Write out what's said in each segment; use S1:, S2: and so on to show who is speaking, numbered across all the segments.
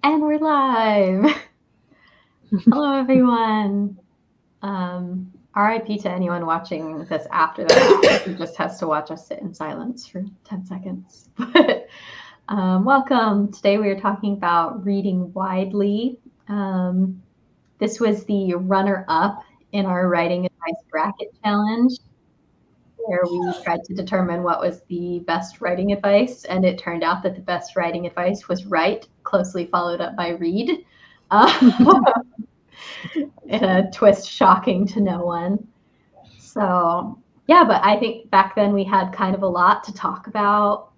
S1: And we're live. Hello, everyone. RIP to anyone watching this after the fact who just has to watch us sit in silence for 10 seconds. But welcome. Today we are talking about reading widely. This was the runner-up in our writing advice bracket challenge, where we tried to determine what was the best writing advice, and it turned out that the best writing advice was write, closely followed up by read. In a twist shocking to no one. So yeah, but I think back then we had kind of a lot to talk about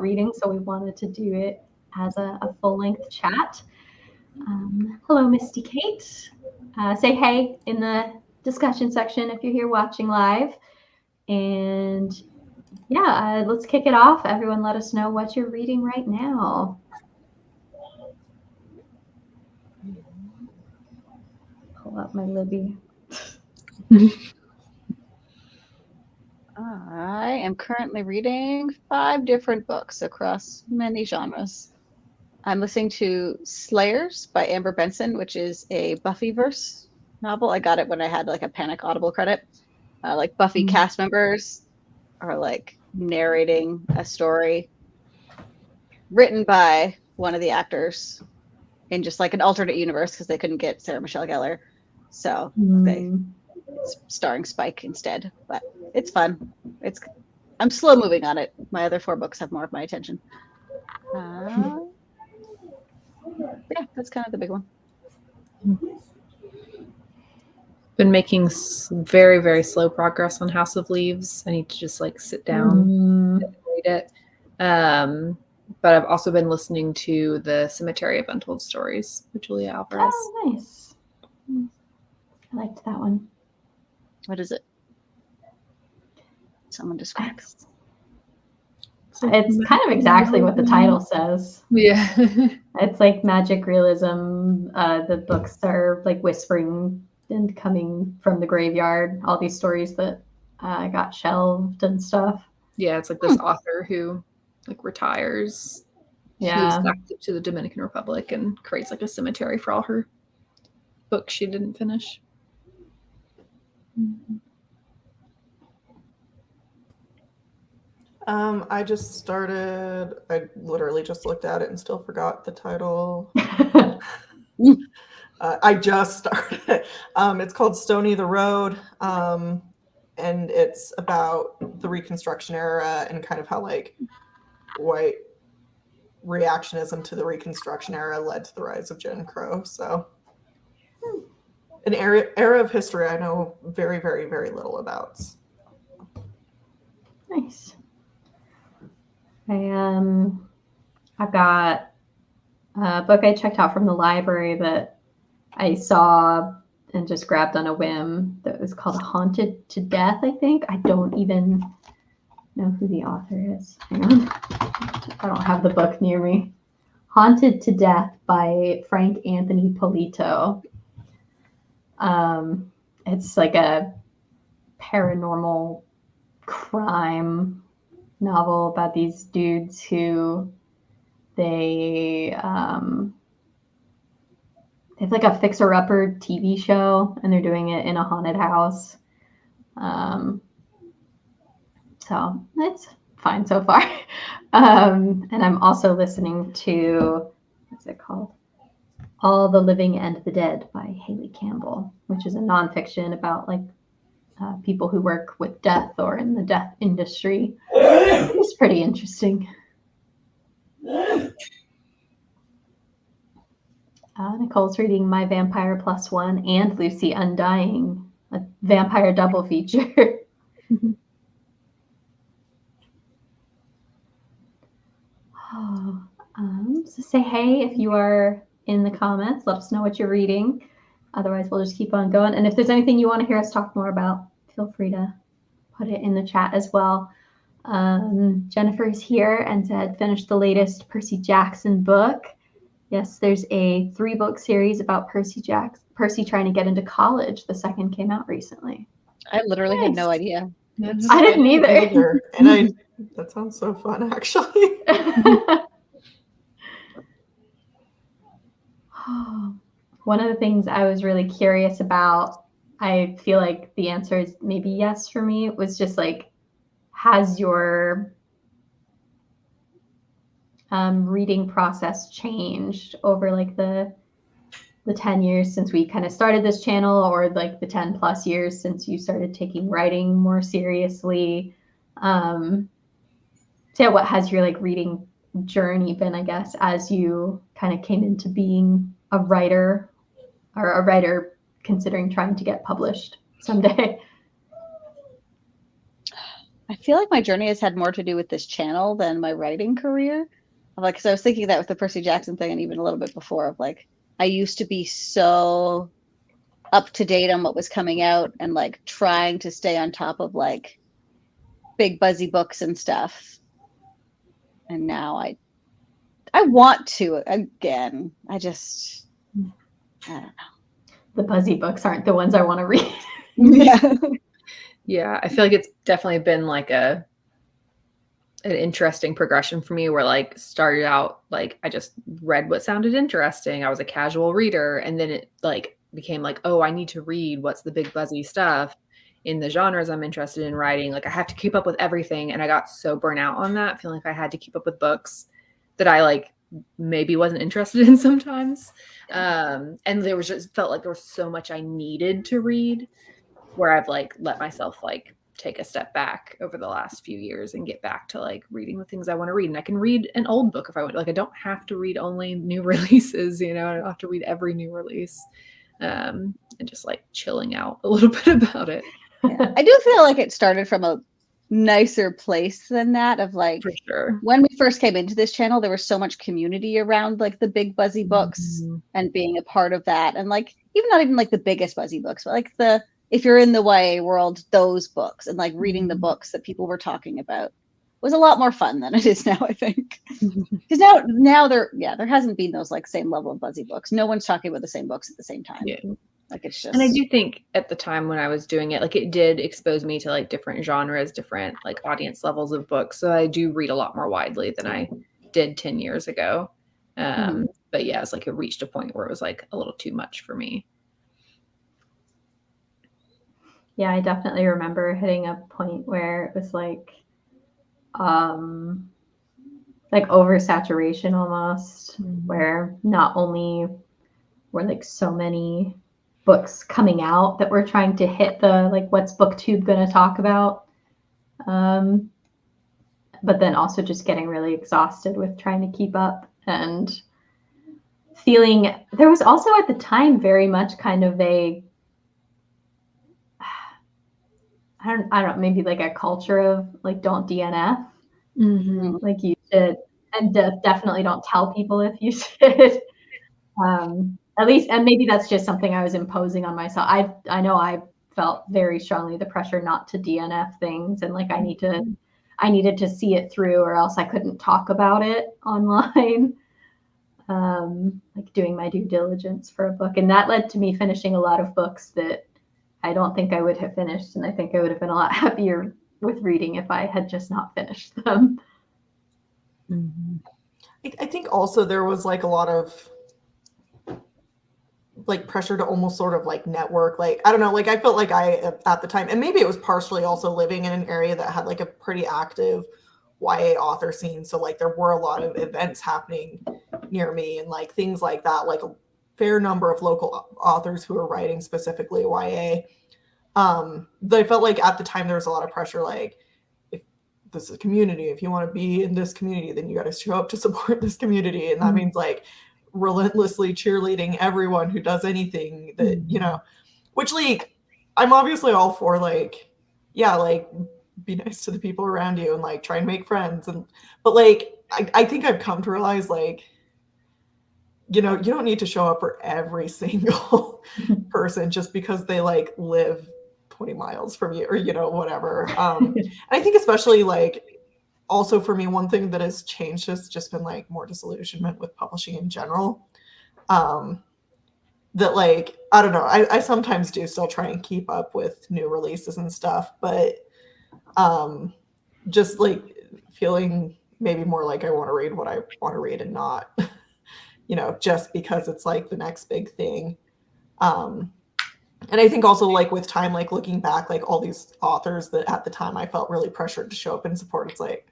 S1: reading, so we wanted to do it as a full-length chat. Hello, Misty Kate. Say hey in the discussion section if you're here watching live. And yeah, let's kick it off. Everyone let us know what you're reading right now. Pull up my Libby.
S2: I am currently reading 5 different books across many genres. I'm listening to Slayers by Amber Benson, which is a Buffyverse novel. I got it when I had like a Panic Audible credit. Like Buffy cast members are like narrating a story written by one of the actors in just like an alternate universe because they couldn't get Sarah Michelle Gellar. So it's starring Spike instead, but it's fun. I'm slow moving on it. My other 4 books have more of my attention. Yeah, that's kind of the big one.
S3: Been making very, very slow progress on House of Leaves. I need to just like sit down and read it. But I've also been listening to The Cemetery of Untold Stories with Julia Alvarez.
S1: Oh, nice. I liked that one.
S2: What is it? Someone describe.
S1: It's kind of exactly what the title says.
S3: Yeah.
S1: It's like magic realism. The books are like whispering and coming from the graveyard. All these stories that got shelved and stuff.
S3: Yeah, it's like this author who like retires.
S1: Yeah.
S3: Moves back to the Dominican Republic and creates like a cemetery for all her books she didn't finish.
S4: I just started, I literally just looked at it and still forgot the title. I just started. It's called Stony the Road, and it's about the Reconstruction era and kind of how like white reactionism to the Reconstruction era led to the rise of Jim Crow. So an era of history I know very, very, very little about.
S1: Nice. I've got a book I checked out from the library that I saw and just grabbed on a whim that was called Haunted to Death, I think. I don't even know who the author is. Hang on. I don't have the book near me. Haunted to Death by Frank Anthony Polito. It's like a paranormal crime novel about these dudes who they have like a fixer-upper TV show, and they're doing it in a haunted house. So it's fine so far. And I'm also listening to, what's it called? All the Living and the Dead by Haley Campbell, which is a nonfiction about like people who work with death or in the death industry. It's pretty interesting. Nicole's reading My Vampire Plus One and Lucy Undying, a vampire double feature. So say hey if you are in the comments. Let us know what you're reading. Otherwise, we'll just keep on going. And if there's anything you want to hear us talk more about, feel free to put it in the chat as well. Jennifer's here and said, finished the latest Percy Jackson book. Yes, there's a 3-book series about Percy trying to get into college. The second came out recently.
S2: I literally had no
S1: Nice.
S2: idea.
S1: I didn't either.
S4: And that sounds so fun, actually.
S1: One of the things I was really curious about, I feel like the answer is maybe yes for me, was just like, has your reading process changed over like the 10 years since we kind of started this channel, or like the 10 plus years since you started taking writing more seriously? So yeah, what has your like reading journey been, I guess, as you kind of came into being a writer, or a writer considering trying to get published someday?
S2: I feel like my journey has had more to do with this channel than my writing career. Like, because I was thinking that with the Percy Jackson thing, and even a little bit before, of like, I used to be so up to date on what was coming out and like trying to stay on top of like big buzzy books and stuff. And now I want to again. I don't know.
S1: The buzzy books aren't the ones I want to read.
S2: Yeah.
S3: Yeah, I feel like it's definitely been like an interesting progression for me, where like started out like I just read what sounded interesting. I was a casual reader, and then it like became like, oh, I need to read what's the big buzzy stuff in the genres I'm interested in writing. Like I have to keep up with everything, and I got so burnt out on that, feeling like I had to keep up with books that I like maybe wasn't interested in sometimes. And there was just felt like there was so much I needed to read, where I've like let myself like take a step back over the last few years and get back to like reading the things I want to read. And I can read an old book if I want. Like I don't have to read only new releases, you know, I don't have to read every new release. And just like chilling out a little bit about it.
S2: Yeah. I do feel like it started from a nicer place than that, of like,
S3: For sure.
S2: when we first came into this channel, there was so much community around like the big buzzy books and being a part of that. And like, not even like the biggest buzzy books, but like if you're in the YA world, those books and like reading the books that people were talking about was a lot more fun than it is now, I think. Because now there hasn't been those like same level of buzzy books. No one's talking about the same books at the same time.
S3: Yeah.
S2: Like it's just.
S3: And I do think at the time when I was doing it, like it did expose me to like different genres, different like audience levels of books. So I do read a lot more widely than I did 10 years ago. But yeah, it's like it reached a point where it was like a little too much for me.
S1: Yeah, I definitely remember hitting a point where it was like oversaturation almost, where not only were like so many books coming out that we're trying to hit the like what's booktube going to talk about, but then also just getting really exhausted with trying to keep up, and feeling there was also at the time very much kind of a I don't know, maybe like a culture of like don't DNF, like you should, and definitely don't tell people if you should. At least, and maybe that's just something I was imposing on myself. I know I felt very strongly the pressure not to DNF things, and like I needed to see it through, or else I couldn't talk about it online. Like doing my due diligence for a book, and that led to me finishing a lot of books that I don't think I would have finished, and I think I would have been a lot happier with reading if I had just not finished them.
S4: I think also there was like a lot of like pressure to almost sort of like network. Like, I don't know, like I felt like I, at the time, and maybe it was partially also living in an area that had like a pretty active YA author scene. So like there were a lot of events happening near me and like things like that, like a fair number of local authors who were writing specifically YA. But I felt like at the time there was a lot of pressure, like if this is a community, if you want to be in this community, then you got to show up to support this community. And that means like relentlessly cheerleading everyone who does anything that, you know, which like, I'm obviously all for like, yeah, like be nice to the people around you and like try and make friends. But like, I think I've come to realize like, you know, you don't need to show up for every single person just because they like live 20 miles from you or, you know, whatever. And I think especially like also for me, one thing that has changed has just been like more disillusionment with publishing in general. That like, I don't know, I sometimes do still try and keep up with new releases and stuff, but just like feeling maybe more like I want to read what I want to read and not, just because it's like the next big thing. And I think also like with time, like looking back, like all these authors that at the time I felt really pressured to show up and support, it's like,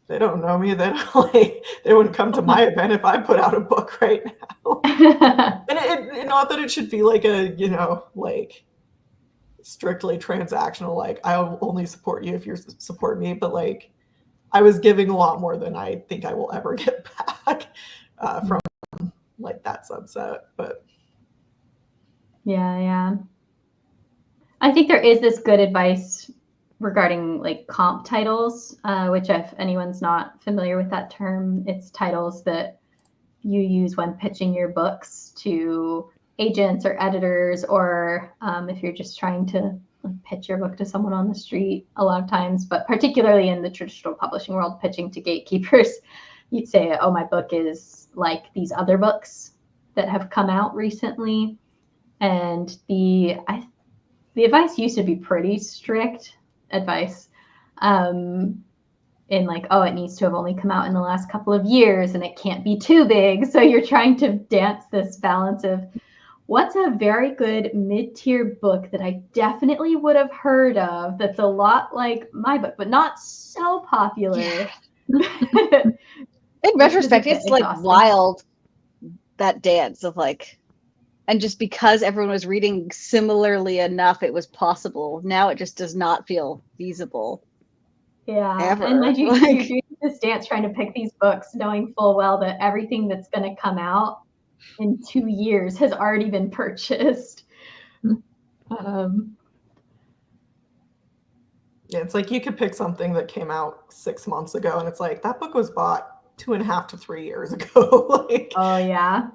S4: they don't know me. They don't they wouldn't come to my event if I put out a book right now. And it not that it should be like a, like strictly transactional, like I'll only support you if you support me, but like I was giving a lot more than I think I will ever get back from like that subset. But
S1: yeah. I think there is this good advice regarding like comp titles, which if anyone's not familiar with that term, it's titles that you use when pitching your books to agents or editors, or if you're just trying to pitch your book to someone on the street a lot of times, but particularly in the traditional publishing world, pitching to gatekeepers, you'd say, oh, my book is like these other books that have come out recently. And the advice used to be pretty strict advice in like, oh, it needs to have only come out in the last couple of years and it can't be too big. So you're trying to dance this balance of what's a very good mid-tier book that I definitely would have heard of that's a lot like my book, but not so popular.
S2: Yeah. In retrospect, it's like wild, that dance of like, and just because everyone was reading similarly enough, it was possible. Now it just does not feel feasible.
S1: Yeah.
S2: Ever.
S1: And like you're doing this dance trying to pick these books, knowing full well that everything that's going to come out in 2 years has already been purchased.
S4: Yeah, it's like you could pick something that came out 6 months ago and it's like that book was bought 2.5 to 3 years ago. Like,
S1: oh yeah.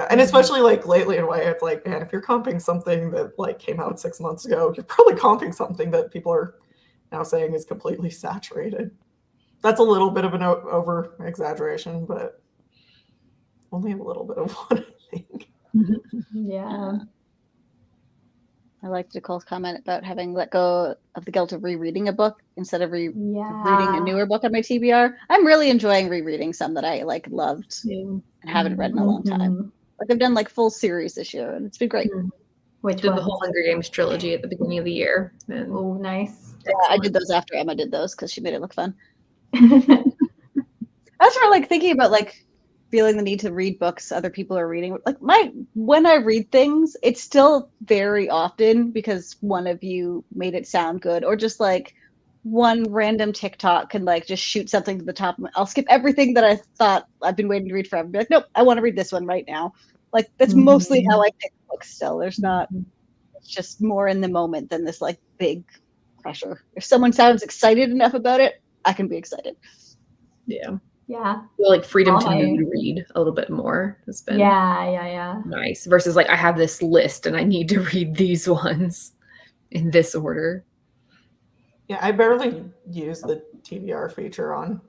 S4: And especially like lately in YA, it's like, man, if you're comping something that like came out 6 months ago, you're probably comping something that people are now saying is completely saturated. That's a little bit of an over exaggeration, but only a little bit of one, I think.
S1: Yeah.
S2: I liked Nicole's comment about having let go of the guilt of rereading a book instead of reading a newer book on my TBR. I'm really enjoying rereading some that I like loved and haven't read in a long time. Like I've done like full series this year and it's been great.
S1: Which
S3: did the whole Hunger Games trilogy at the beginning of the year.
S1: Oh, nice.
S2: Yeah, I did those after Emma did those because she made it look fun. As for like thinking about like feeling the need to read books other people are reading, like when I read things, it's still very often because one of you made it sound good, or just like one random TikTok can like just shoot something to the top. I'll skip everything that I thought I've been waiting to read forever. Be like, nope, I want to read this one right now. Like that's mostly how I pick books. Still, there's not. It's just more in the moment than this like big pressure. If someone sounds excited enough about it, I can be excited.
S3: Yeah.
S1: Yeah.
S3: Well, like freedom to need read a little bit more has been nice versus like I have this list and I need to read these ones in this order.
S4: Yeah, I barely use the TBR feature on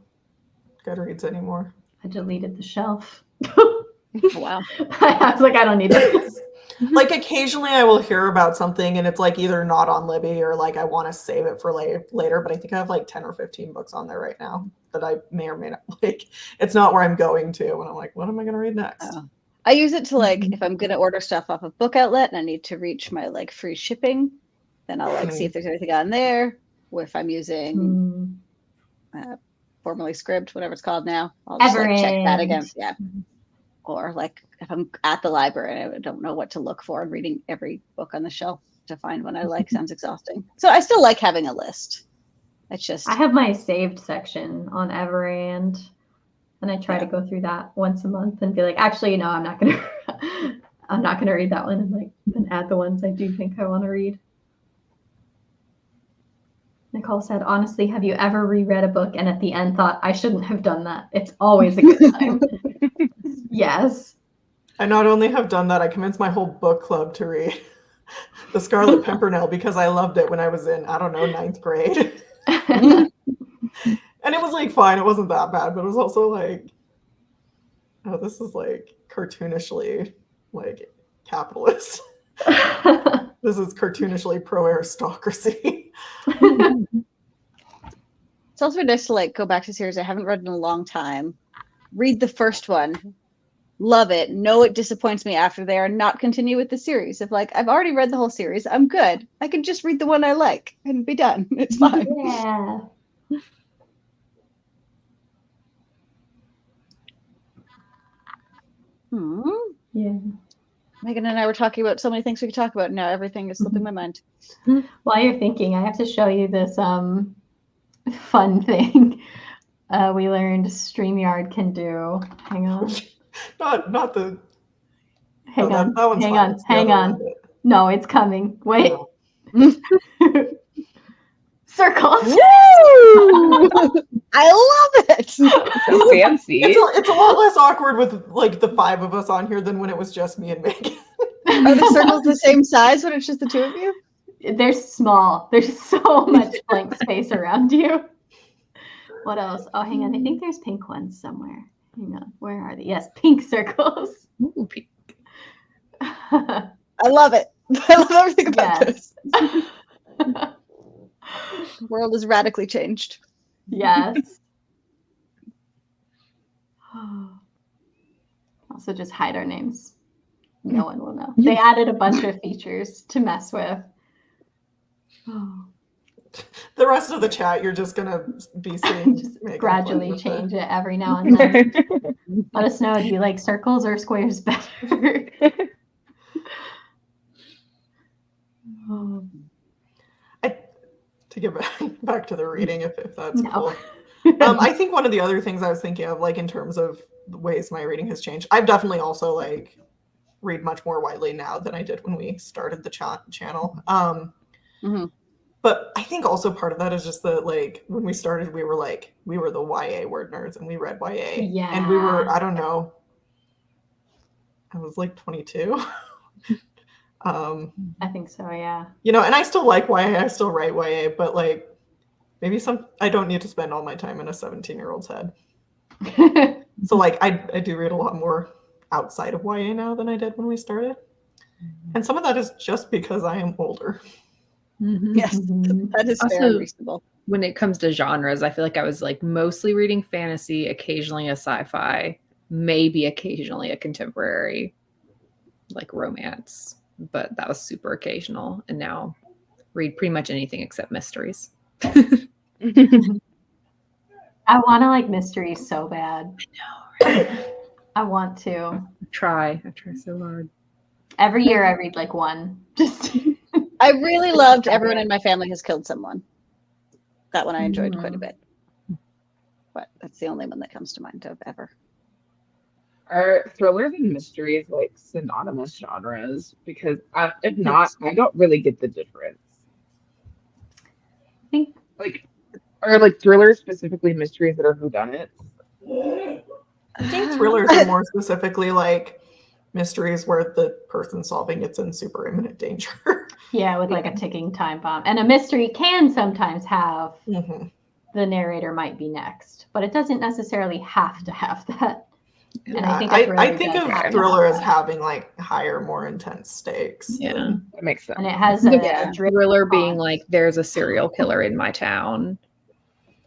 S4: Goodreads anymore.
S1: I deleted the shelf.
S2: Wow.
S1: I was like, I don't need this.
S4: Like occasionally I will hear about something and it's like either not on Libby or like I want to save it for later, but I think I have like 10 or 15 books on there right now that I may or may not like. It's not where I'm going to and I'm like, what am I going to read next?
S2: Oh. I use it to like if I'm going to order stuff off of Book Outlet and I need to reach my like free shipping, then I'll like see if there's anything on there. Or if I'm using formerly Scribd, whatever it's called now, I'll just like check that again. Yeah. Or like if I'm at the library and I don't know what to look for and reading every book on the shelf to find one I like sounds exhausting. So I still like having a list. It's just
S1: I have my saved section on Everand and I try to go through that once a month and be like, actually, no, I'm not gonna read that one, and like then add the ones I do think I want to read. Nicole said, honestly, have you ever reread a book and at the end thought, I shouldn't have done that? It's always a good time. Yes.
S4: I not only have done that, I convinced my whole book club to read The Scarlet Pimpernel because I loved it when I was in, I don't know, 9th grade. And And it was like fine, it wasn't that bad, but it was also like, oh, this is like cartoonishly like capitalist. This is cartoonishly pro aristocracy.
S2: It's also nice to like go back to series I haven't read in a long time, read the first one, love it, know it disappoints me after there, and not continue with the series. If like I've already read the whole series, I'm good. I can just read the one I like and be done. It's fine.
S1: Yeah. Yeah.
S2: Megan and I were talking about so many things we could talk about. Now everything is slipping my mind.
S1: While you're thinking, I have to show you this fun thing we learned StreamYard can do. Hang on.
S4: Not the
S1: Hang on.
S4: that one's
S1: Hang
S4: fine.
S1: on.
S4: It's the
S1: Hang
S4: other
S1: on.
S4: one that-
S1: No, it's coming. Wait.
S4: No.
S1: Circles.
S2: I love it.
S5: So fancy.
S4: It's a lot less awkward with like the 5 of us on here than when it was just me and Megan.
S2: Are the circles the same size when it's just the two of you?
S1: They're small. There's so much blank space around you. What else? Oh, hang on. I think there's pink ones somewhere. Hang on. Where are they? Yes, pink circles.
S3: Ooh, pink.
S2: I love it. I love everything about
S1: Yes.
S2: this. The world has radically changed.
S1: Yes. Also, just hide our names. No one will know. They added a bunch of features to mess with. Oh,
S4: The rest of the chat, you're just gonna be seeing
S1: just
S4: Megan
S1: gradually
S4: playing with
S1: change it every now and then. Let us know. Do you like circles or squares better? Oh,
S4: To get back to the reading, if that's
S1: no.
S4: cool. I think one of the other things I was thinking of, like in terms of the ways my reading has changed, I've definitely also like read much more widely now than I did when we started the channel.
S2: Mhm.
S4: But I think also part of that is just that like when we started, we were the YA word nerds and we read YA.
S1: Yeah.
S4: And we were, I don't know, I was like 22.
S1: I think so, yeah.
S4: You know, and I still like YA, I still write YA, but like maybe I don't need to spend all my time in a 17-year-old's head. So like I do read a lot more outside of YA now than I did when we started. And some of that is just because I am older.
S2: Yes, that is fair and
S3: Also-
S2: reasonable.
S3: When it comes to genres, I feel like I was like mostly reading fantasy, occasionally a sci-fi, maybe occasionally a contemporary, like romance, but that was super occasional. And now read pretty much anything except mysteries.
S1: I want to like mysteries so bad.
S3: I know, right?
S1: I want to.
S3: I try so hard.
S1: Every year I read like one. Just
S2: I really loved Everyone in My Family Has Killed Someone. That one I enjoyed quite a bit. But that's the only one that comes to mind of ever.
S5: Are thrillers and mysteries like synonymous genres? Because if not, I don't really get the difference.
S1: I think
S5: Like, are like thrillers specifically mysteries that are whodunits?
S4: I think thrillers are more specifically like mysteries where the person solving it's in super imminent danger.
S1: yeah, with like a ticking time bomb. And a mystery can sometimes have
S4: Mhm.
S1: the narrator might be next, but it doesn't necessarily have to have that. And I think a
S4: I
S1: thriller
S4: think
S1: does
S4: of
S1: have
S4: thriller as
S1: that.
S4: having like higher, more intense stakes.
S3: Yeah.
S4: than-
S5: That makes sense.
S1: And it has
S3: The
S1: a drip
S3: thriller being
S1: on.
S3: like, there's a serial killer in my town.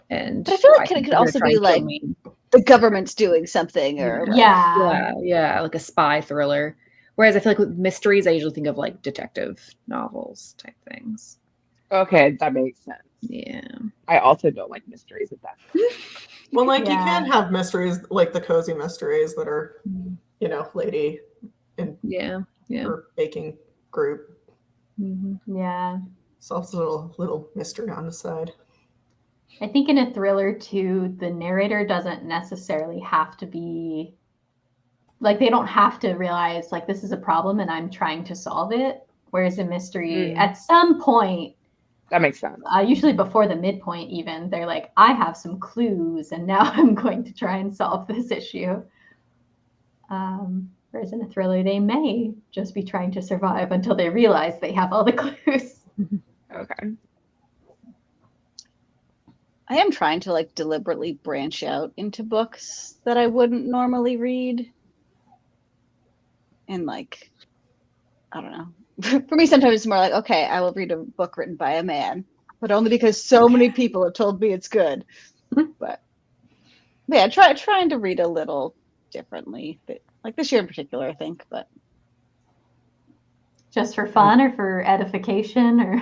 S3: And
S2: But I feel like
S3: think
S2: it could
S3: they're
S2: also
S3: trying
S2: be
S3: to kill
S2: like
S3: me.
S2: the government's doing something or like,
S1: Yeah.
S3: Like a spy thriller. Whereas I feel like with mysteries, I usually think of like detective novels type things.
S5: Okay, that makes sense.
S3: Yeah.
S5: I also don't like mysteries at that.
S4: Well, like you
S1: Yeah.
S4: can have mysteries like the cozy mysteries that are, you know, lady in
S3: Yeah. Yeah.
S4: her baking group
S3: Mhm.
S1: Yeah.
S4: solves a little mystery on the side.
S1: I think in a thriller too, the narrator doesn't necessarily have to be like they don't have to realize like this is a problem and I'm trying to solve it. Whereas a mystery,
S5: Mm.
S1: at some point,
S5: That makes sense.
S1: usually before the midpoint, even they're like, I have some clues and now I'm going to try and solve this issue. Whereas in a thriller, they may just be trying to survive until they realize they have all the clues.
S5: Okay.
S2: I am trying to like deliberately branch out into books that I wouldn't normally read. And like, I don't know. For me, sometimes it's more like, okay, I will read a book written by a man, but only because so many people have told me it's good. But yeah, trying to read a little differently, like this year in particular, I think. But
S1: Just for fun or for edification or?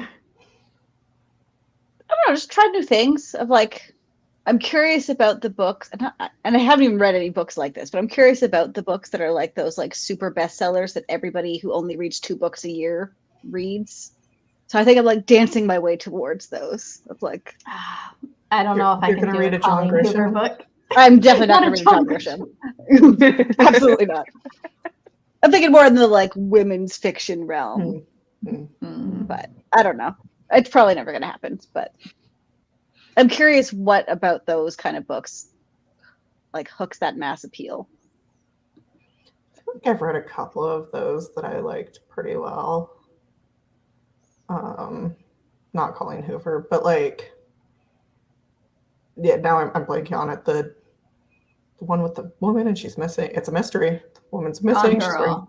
S2: I don't know, just try new things. Of like, I'm curious about the books, and I haven't even read any books like this, but I'm curious about the books that are like those like super bestsellers that everybody who only reads 2 books a year reads. So I think I'm like dancing my way towards those. Of like,
S1: I don't know if I
S4: You're
S1: can
S4: gonna
S1: do
S4: read
S1: a
S4: a John
S1: Colleen Hoover
S4: Grisham?
S1: book.
S2: I'm definitely not
S1: Not a
S2: going to read John
S1: John
S2: Grisham. Absolutely not. I'm thinking more in the like women's fiction realm, but I don't know. It's probably never going to happen. But I'm curious what about those kind of books like hooks that mass appeal.
S4: I think I've read a couple of those that I liked pretty well. Not Colleen Hoover, but like, yeah, now I'm blanking on it. The one with the woman and she's missing. It's a mystery. The woman's missing. She's wearing...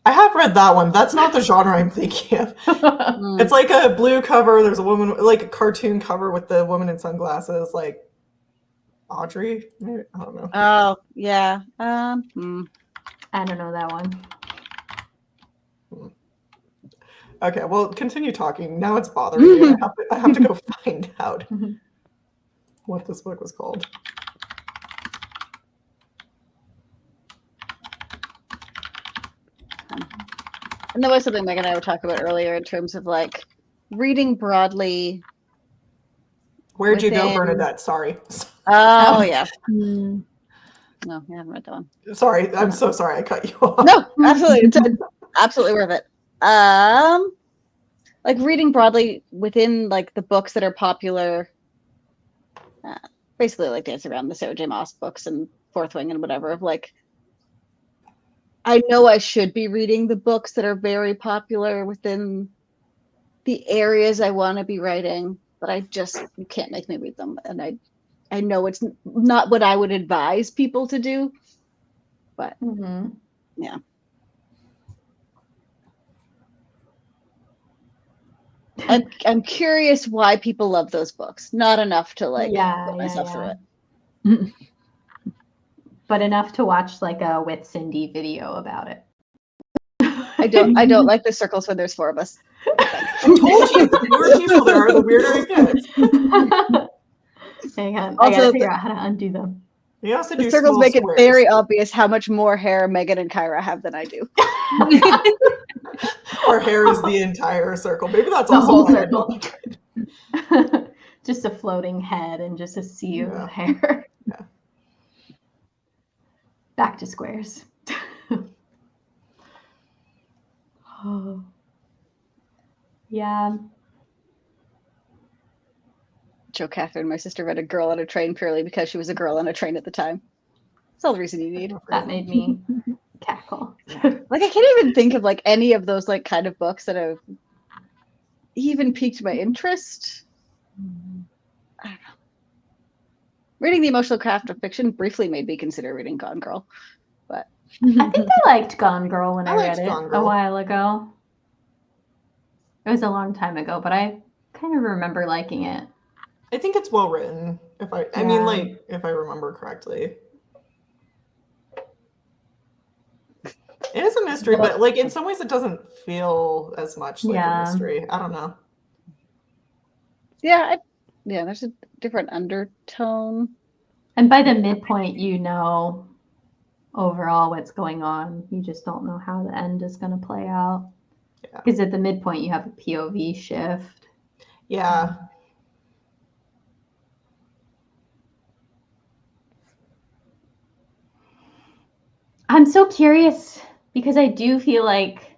S4: I have read that one. That's not the genre I'm thinking of. It's like a blue cover. There's a woman, like a cartoon cover with the woman in sunglasses, like Audrey. Maybe? I don't know.
S2: Oh yeah.
S1: I don't know that one.
S4: Okay, well, continue talking. Now it's bothering me. I have to go find out what this book was called.
S2: And that was something Megan and I were talking about earlier in terms of like reading broadly.
S4: Where'd you go, Bernadette? Sorry.
S2: Oh yeah. No, I haven't read that one.
S4: Sorry, I'm so sorry I cut you off.
S2: No, absolutely. It's absolutely worth it. Like reading broadly within like the books that are popular, basically like Dance Around the Sarah J. Maas books and Fourth Wing and whatever. Of like, I know I should be reading the books that are very popular within the areas I want to be writing, but you can't make me read them, and I know it's not what I would advise people to do, but yeah. I'm curious why people love those books. Not enough to like put myself through it.
S1: But enough to watch like a With Cindy video about it.
S2: I don't like the circles when there's 4 of us.
S4: I told you, the more people there are, the weirder it gets.
S1: Hang on,
S2: Also,
S1: I gotta figure out how to undo them.
S4: You also
S2: The
S4: do
S2: circles
S4: small
S2: make it
S4: squares.
S2: very obvious how much more hair Megan and Kyra have than I do.
S4: Our hair is the entire circle. Maybe that's
S1: The
S4: also
S1: whole
S4: why I
S1: circle.
S4: don't like it.
S1: Just a floating head and just a sea of
S4: Yeah.
S1: hair.
S4: Yeah.
S1: Back to squares. Oh. Yeah.
S2: Joe Catherine, my sister, read A Girl on a Train purely because she was a girl on a train at the time. That's all the reason you need.
S1: That made me cackle.
S2: Like I can't even think of like any of those like kind of books that have even piqued my interest. I don't know. Reading the emotional craft of fiction briefly made me consider reading Gone Girl, but
S1: I think I liked Gone Girl when I read
S4: liked
S1: it
S4: Gone
S1: a
S4: Girl.
S1: while ago. It was a long time ago, but I kind of remember liking it.
S4: I think it's well written. I mean, like, if I remember correctly. It is a mystery, but like in some ways it doesn't feel as much like a mystery. I don't know.
S2: yeah, there's a different undertone.
S1: And by the midpoint, you know overall what's going on. You just don't know how the end is going to play out. Because at the midpoint, you have a POV shift.
S4: Yeah.
S1: I'm so curious because I do feel like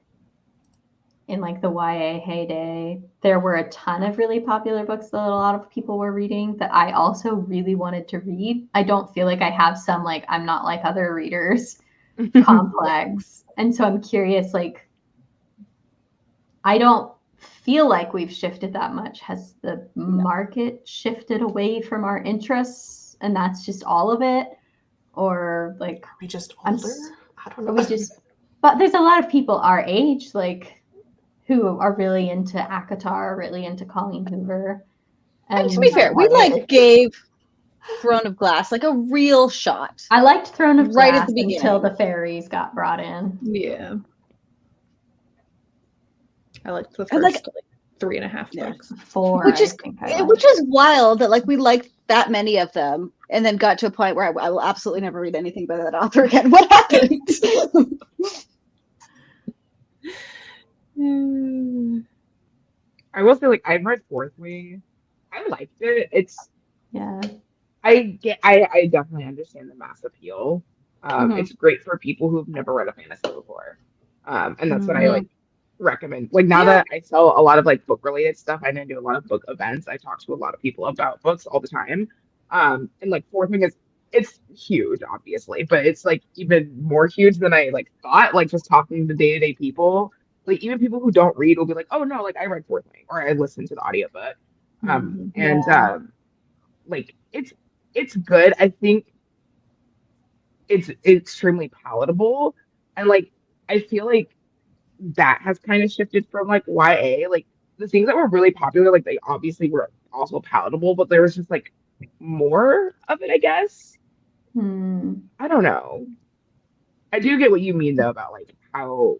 S1: in like the YA heyday, there were a ton of really popular books that a lot of people were reading that I also really wanted to read. I don't feel like I have some like I'm not like other readers complex. And so I'm curious, like I don't feel like we've shifted that much. Has the market shifted away from our interests, and that's just all of it, or like
S4: Are we just
S1: I'm
S4: older?
S1: s-
S4: I don't
S1: are
S4: know.
S1: we just? But there's a lot of people our age, like who are really into ACOTAR, really into Colleen Hoover.
S2: And to be fair, we like gave Throne of Glass like a real shot.
S1: I liked Throne of
S2: right
S1: Glass
S2: at the beginning
S1: until the fairies got brought in.
S3: Yeah. I liked the
S2: And, like,
S3: first 3.5
S2: yeah.
S3: books.
S1: 4,
S2: Which is
S1: I think I liked.
S2: which is wild that like we liked that many of them and then got to a point where I will absolutely never read anything by that author again. What happened?
S5: I will say, like, I've read Fourth Wing. I liked it.
S1: Yeah.
S5: I definitely understand the mass appeal.
S2: Mhm.
S5: It's great for people who've never read a fantasy before. And that's what I
S2: Mhm.
S5: like recommend. Like now that I sell a lot of like book related stuff and I do a lot of book events, I talk to a lot of people about books all the time. And like Fourth Wing it's huge, obviously, but it's like even more huge than I like thought. Like just talking to day-to-day people, like even people who don't read will be like, oh no, like I read Fourth Wing or I listened to the audiobook. And like it's good. I think it's extremely palatable. And like I feel like that has kind of shifted from like YA. Like the things that were really popular, like they obviously were also palatable, but there was just like more of it, I guess. I don't know. I do get what you mean though about like how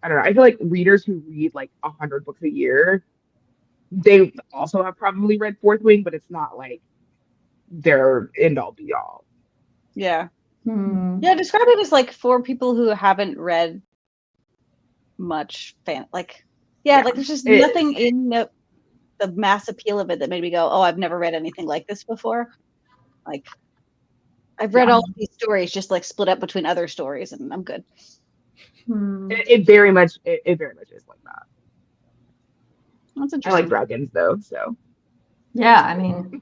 S5: I don't know. I feel like readers who read like 100 books a year, they also have probably read Fourth Wing, but it's not like their end all be all.
S2: Yeah. Yeah, describe it as like for people who haven't read much like there's just nothing in the mass appeal of it that made me go, oh, I've never read anything like this before. Like I've read all of these stories just like split up between other stories and I'm good.
S5: It very much is like that.
S2: That's interesting.
S5: I like dragons though, so
S1: yeah, I mean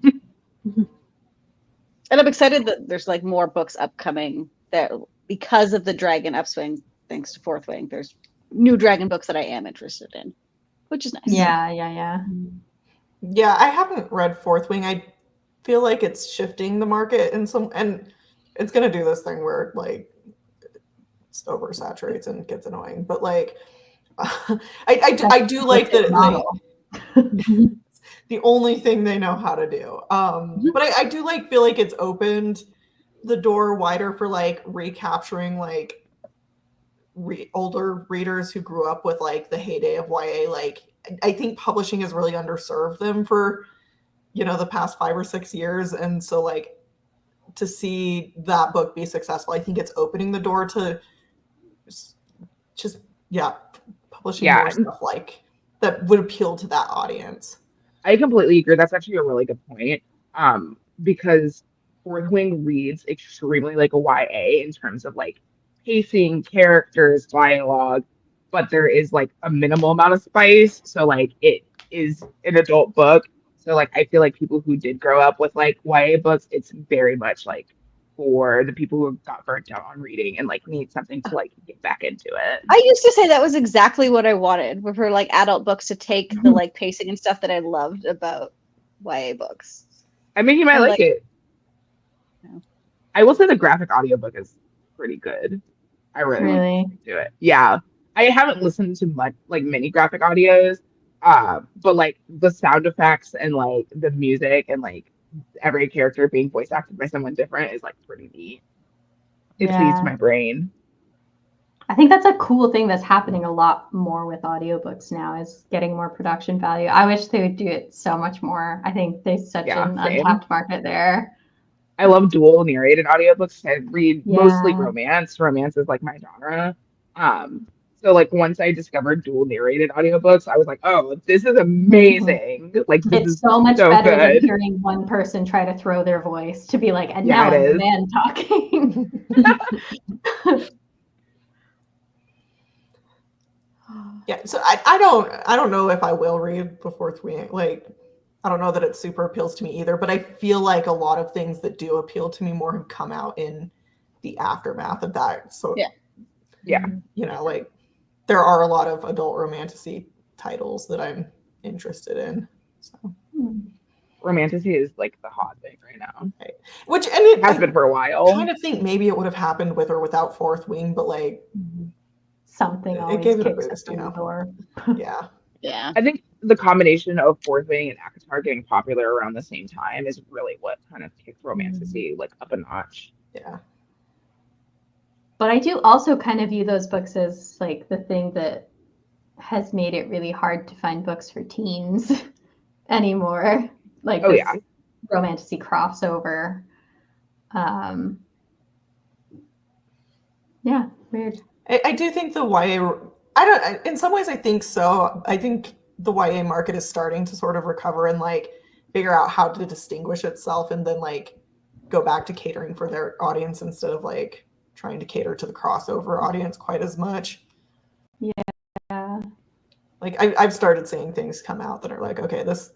S2: and I'm excited that there's like more books upcoming that because of the dragon upswing, thanks to Fourth Wing, there's new dragon books that I am interested in, which is nice.
S1: Yeah.
S4: Yeah, I haven't read Fourth Wing. I feel like it's shifting the market and it's gonna do this thing where like it's oversaturates and gets annoying. But like I do like that like, the only thing they know how to do. But I do like feel like it's opened the door wider for like recapturing like older readers who grew up with like the heyday of YA. Like I think publishing has really underserved them for the past 5 or 6 years, and so like to see that book be successful, I think it's opening the door to just publishing more stuff like that would appeal to that audience.
S5: I completely agree. That's actually a really good point. Because Fourth Wing reads extremely like a YA in terms of like pacing, characters, dialogue, but there is like a minimal amount of spice. So like it is an adult book. So like I feel like people who did grow up with like YA books, it's very much like for the people who got burnt out on reading and like need something to like get back into it.
S2: I used to say that was exactly what I wanted, for like adult books to take the like pacing and stuff that I loved about YA books.
S5: I mean, you might like it.
S2: Yeah.
S5: I will say the graphic audiobook is pretty good. I really do it. Yeah. I haven't listened to many graphic audios, but like the sound effects and like the music and like every character being voice acted by someone different is like pretty neat. It feeds my brain.
S1: I think that's a cool thing that's happening a lot more with audiobooks now, is getting more production value. I wish they would do it so much more. I think there's such an untapped market there.
S5: I love dual narrated audiobooks. I read mostly romance. Romance is like my genre. So like once I discovered dual narrated audiobooks, I was like, oh, this is amazing. Like this is
S1: so much better
S5: good.
S1: than hearing one person try to throw their voice to be like, and now I'm the man talking.
S4: Yeah, so I don't know if I will read The Fourth Wing. Like, I don't know that it super appeals to me either, but I feel like a lot of things that do appeal to me more have come out in the aftermath of that. So
S5: yeah,
S4: like there are a lot of adult romantasy titles that I'm interested in. So,
S5: Romantasy is like the hot thing right now.
S4: which and it
S5: Has been for a while.
S4: kind of think maybe it would have happened with or without Fourth Wing, but like
S1: Something
S4: It
S1: always
S4: gave it a
S1: kicks
S4: boost,
S1: us in the door.
S4: yeah.
S2: Yeah.
S5: I think the combination of Fourth Wing and ACOTAR getting popular around the same time is really what kind of kicked Romantasy like up a notch.
S4: Yeah.
S1: But I do also kind of view those books as like the thing that has made it really hard to find books for teens anymore. Like
S5: Oh
S1: this
S5: yeah.
S1: Romantasy crossover. Yeah, weird.
S4: I do think the YA, I don't, in some ways I think so. I think the YA market is starting to sort of recover and like figure out how to distinguish itself and then like go back to catering for their audience instead of like trying to cater to the crossover audience quite as much.
S1: Yeah.
S4: Like I've started seeing things come out that are like, okay, this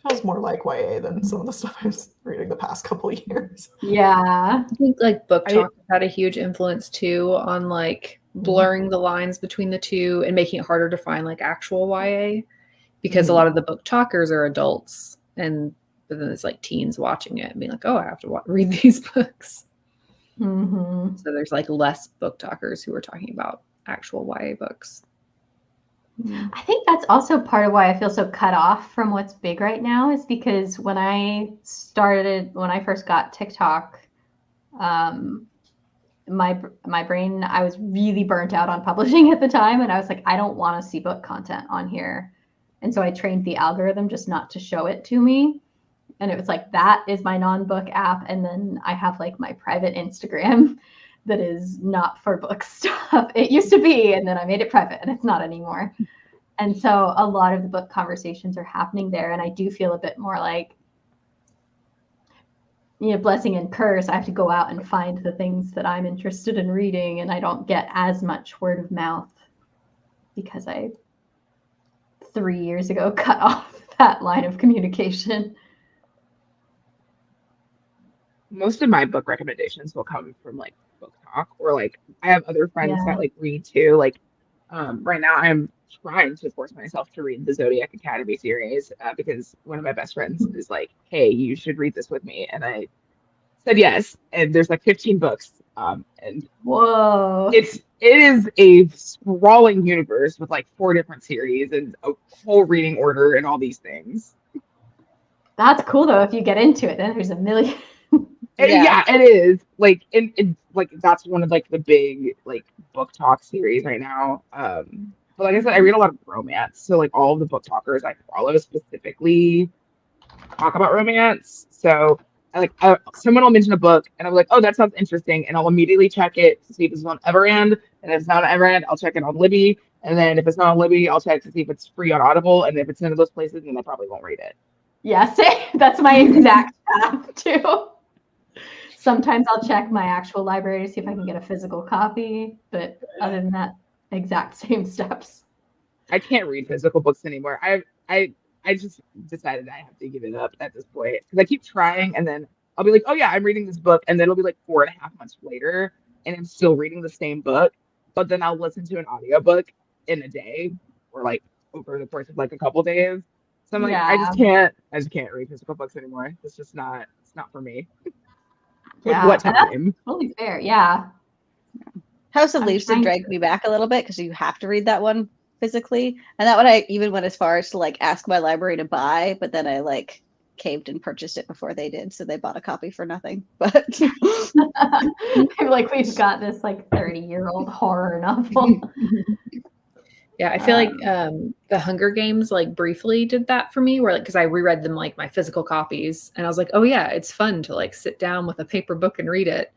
S4: feels more like YA than some of the stuff I was reading the past couple of years.
S1: Yeah.
S3: I think like book
S5: I-
S3: talk had a huge influence too on like blurring the lines between the two and making it harder to find like actual YA because a lot of the book talkers are adults and but then it's like teens watching it and being like, oh, I have to read these books.
S1: Mm-hmm.
S3: So there's like less book talkers who are talking about actual YA books.
S1: I think that's also part of why I feel so cut off from what's big right now is because when I first got TikTok, my brain, I was really burnt out on publishing at the time. And I was like, I don't want to see book content on here. And so I trained the algorithm just not to show it to me. And it was like, that is my non-book app. And then I have like my private Instagram that is not for book stuff. It used to be, and then I made it private and it's not anymore. And so a lot of the book conversations are happening there. And I do feel a bit more like, you know, blessing and curse. I have to go out and find the things that I'm interested in reading. And I don't get as much word of mouth because I 3 years ago cut off that line of communication.
S5: Most of my book recommendations will come from like book talk or like I have other friends
S1: Yeah.
S5: that like read too. Like right now I'm trying to force myself to read the Zodiac Academy series because one of my best friends is like, hey, you should read this with me. And I said yes. And there's like 15 books. And
S1: Whoa.
S5: it is a sprawling universe with like 4 different series and a whole reading order and all these things.
S1: That's cool though. If you get into it, then there's a million.
S5: And
S2: Yeah.
S5: yeah, it is like in like that's one of like the big like book talk series right now. But like I said, I read a lot of romance, so like all of the book talkers I follow specifically talk about romance. So someone will mention a book, and I'm like, oh, that sounds interesting, and I'll immediately check it to see if it's on Everend, and if it's not on Everend, I'll check it on Libby, and then if it's not on Libby, I'll check to see if it's free on Audible, and if it's none of those places, then I probably won't read it.
S1: Yeah, same. That's my exact path too. Sometimes I'll check my actual library to see if I can get a physical copy, but other than that, exact same steps.
S5: I can't read physical books anymore. I just decided I have to give it up at this point because I keep trying, and then I'll be like, oh yeah, I'm reading this book, and then it'll be like 4.5 months later, and I'm still reading the same book, but then I'll listen to an audiobook in a day or like over the course of like a couple days. So I'm like, I just can't read physical books anymore. It's not for me. With
S1: Yeah,
S5: what
S1: and that's
S5: time?
S1: totally fair. Yeah.
S2: House of
S1: I'm
S2: Leaves
S1: trying
S2: did drag me back a little bit because you have to read that one physically. And that one I even went as far as to like ask my library to buy, but then I like caved and purchased it before they did. So they bought a copy for nothing. But
S1: I'm like, we've got this like 30-year-old horror novel.
S3: Yeah, I feel like the Hunger Games like briefly did that for me, where like because I reread them like my physical copies, and I was like, oh yeah, it's fun to like sit down with a paper book and read it,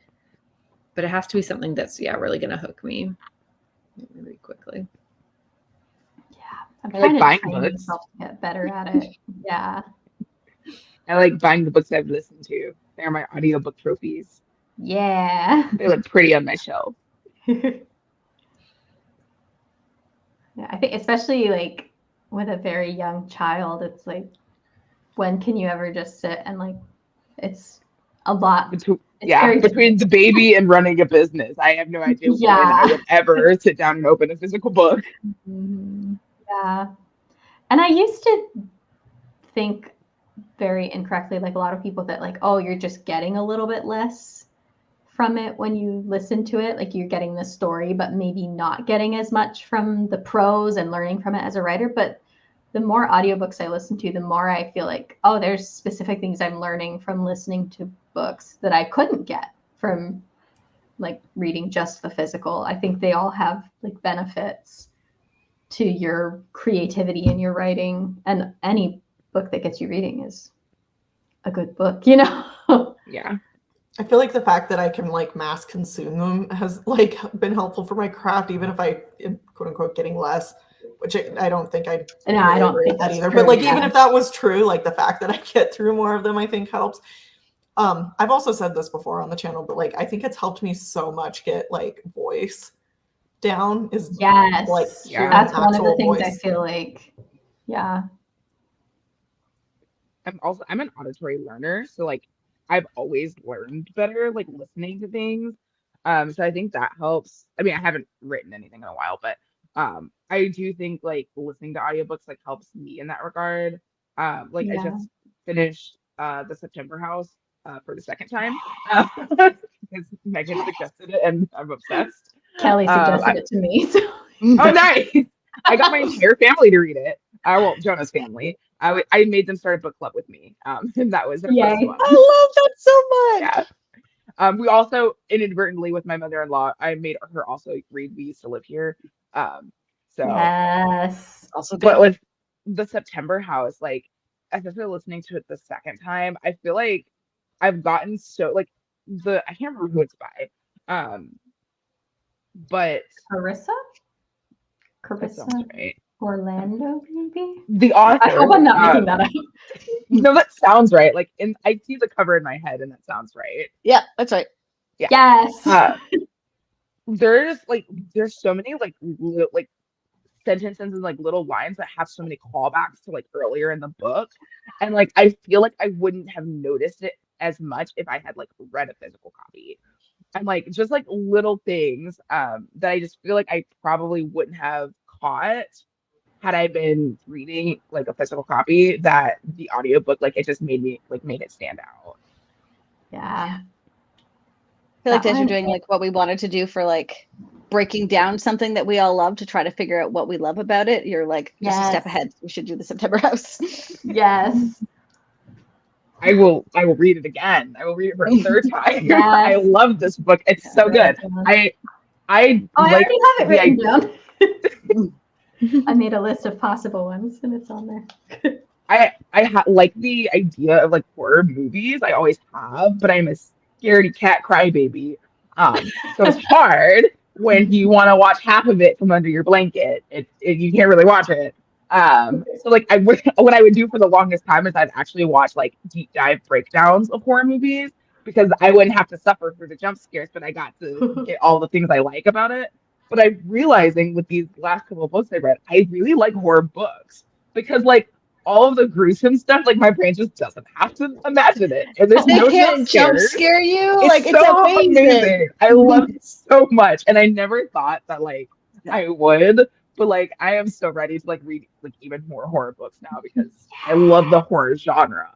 S3: but it has to be something that's really gonna hook me really quickly.
S1: I'm
S5: I like
S1: trying
S5: buying
S1: to train
S5: books.
S1: myself to get better at it. Yeah.
S5: I like buying the books I've listened to. They're my audiobook trophies.
S1: Yeah.
S5: They look pretty on my shelf.
S1: Yeah, I think especially like with a very young child, it's like, when can you ever just sit and like, it's a lot. very
S5: Between the baby and running a business, I have no idea when I would ever sit down and open a physical book.
S1: Yeah. And I used to think very incorrectly, like a lot of people, that like, oh, you're just getting a little bit less from it when you listen to it. Like you're getting the story, but maybe not getting as much from the prose and learning from it as a writer. But the more audiobooks I listen to, the more I feel like, oh, there's specific things I'm learning from listening to books that I couldn't get from like reading just the physical. I think they all have like benefits to your creativity in your writing, and any book that gets you reading is a good book, you know?
S5: Yeah.
S4: I feel like the fact that I can like mass consume them has like been helpful for my craft, even if I am quote unquote getting less, which I don't think I
S1: No, I don't
S4: agree
S1: think
S4: with that
S1: that's
S4: either.
S1: true,
S4: But like
S1: yeah.
S4: even if that was true, like the fact that I get through more of them, I think helps. I've also said this before on the channel, but like I think it's helped me so much get like voice down is
S1: Yes.
S4: like
S5: Yeah.
S1: That's one of the
S4: actual
S1: things I
S4: voice.
S1: feel like, yeah.
S5: I'm an auditory learner, so like I've always learned better like listening to things. So I think that helps. I mean, I haven't written anything in a while, but I do think like listening to audiobooks like helps me in that regard. Like I
S1: Yeah.
S5: just finished The September House for the second time because Megan suggested it and I'm obsessed.
S1: Kelly suggested it to me. So.
S5: Oh, nice. I got my entire family to read it. Well, Jonah's family. I made them start a book club with me. And that was their
S1: Yay.
S5: first one.
S2: I love that so much.
S5: Yeah. We also inadvertently with my mother-in-law, I made her also read We Used to Live Here. So
S1: Yes.
S2: Also good.
S5: but with The September House, like especially listening to it the second time, I feel like I've gotten so like I can't remember who it's by. But
S1: Carissa
S5: that sounds right.
S1: Orlando, maybe?
S5: The author.
S1: I hope I'm not making that up.
S5: No, that sounds right. Like, I see the cover in my head, and that sounds right.
S2: Yeah, that's right.
S1: Yes.
S5: There's so many like like sentences and like little lines that have so many callbacks to like earlier in the book, and like I feel like I wouldn't have noticed it as much if I had like read a physical copy. And like just like little things that I just feel like I probably wouldn't have caught had I been reading like a physical copy, that the audiobook like it just made it stand out.
S1: Yeah.
S2: I feel like
S1: That
S2: as you're
S1: one-
S2: doing like what we wanted to do for like breaking down something that we all love to try to figure out what we love about it, you're like just a step
S1: Yes.
S2: ahead. We should do The September House.
S1: Yes.
S5: I will read it again. I will read it for a third time.
S1: Yes.
S5: I love this book. It's so good. I
S1: I
S5: like
S1: already have it
S5: the
S1: written
S5: idea.
S1: down. I made a list of possible ones, and it's on there.
S5: I like the idea of like horror movies. I always have, but I'm a scaredy cat crybaby. So it's hard when you want to watch half of it from under your blanket. You can't really watch it. So like what I would do for the longest time is I'd actually watch like deep dive breakdowns of horror movies because I wouldn't have to suffer through the jump scares, but I got to get all the things I like about it. But I'm realizing with these last couple of books I read, I really like horror books because like all of the gruesome stuff, like my brain just doesn't have to imagine it. And there's
S2: They
S5: no
S2: can't jump
S5: scares.
S2: scare you.
S5: It's
S2: Like it's
S5: so
S2: amazing.
S5: I love it so much. And I never thought that like I would, but like I am so ready to like read like even more horror books now because I love the horror genre.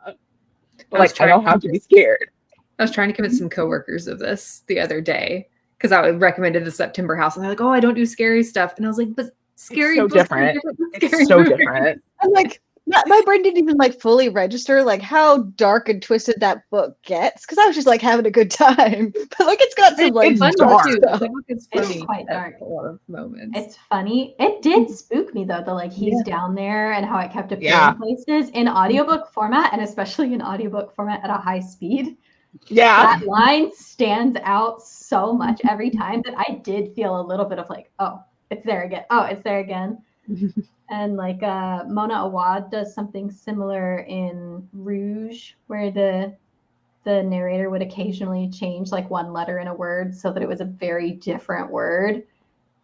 S5: But like I don't have to be scared.
S3: I was trying to convince some coworkers of this the other day because I recommended The September House, and they're like, "Oh, I don't do scary stuff," and I was like, "But scary
S5: so
S3: books are
S5: different.
S3: than
S5: It's
S3: scary
S5: so
S3: movies."
S5: different.
S2: I'm like, my brain didn't even like fully register like how dark and twisted that book gets because I was just like having a good time. But like it's got some like
S5: It's
S3: Fun
S5: dark.
S3: too.
S2: stuff.
S3: That book is
S1: It's
S3: funny
S1: quite
S3: at
S1: dark.
S3: a lot of moments.
S1: It's funny. It did spook me though, the like he's down there and how it kept appearing
S5: Yeah.
S1: places in audiobook format, and especially in audiobook format at a high speed.
S5: Yeah.
S1: That line stands out so much every time that I did feel a little bit of like, oh, it's there again. Oh, it's there again. And like Mona Awad does something similar in Rouge, where the narrator would occasionally change like one letter in a word so that it was a very different word.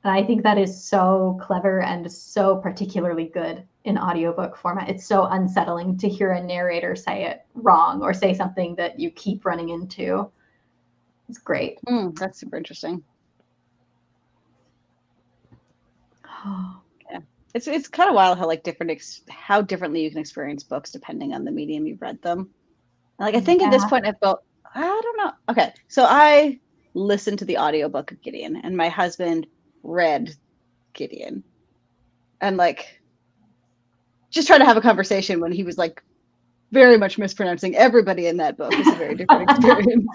S1: And I think that is so clever and so particularly good in audiobook format. It's so unsettling to hear a narrator say it wrong or say something that you keep running into. It's great.
S2: That's super interesting. It's kind of wild how like how differently you can experience books depending on the medium you've read them. And, like I think at this
S1: Yeah.
S2: point I don't know. Okay, so I listened to the audiobook of Gideon, and my husband read Gideon, and like just trying to have a conversation when he was like very much mispronouncing everybody in that book. It's a very different experience.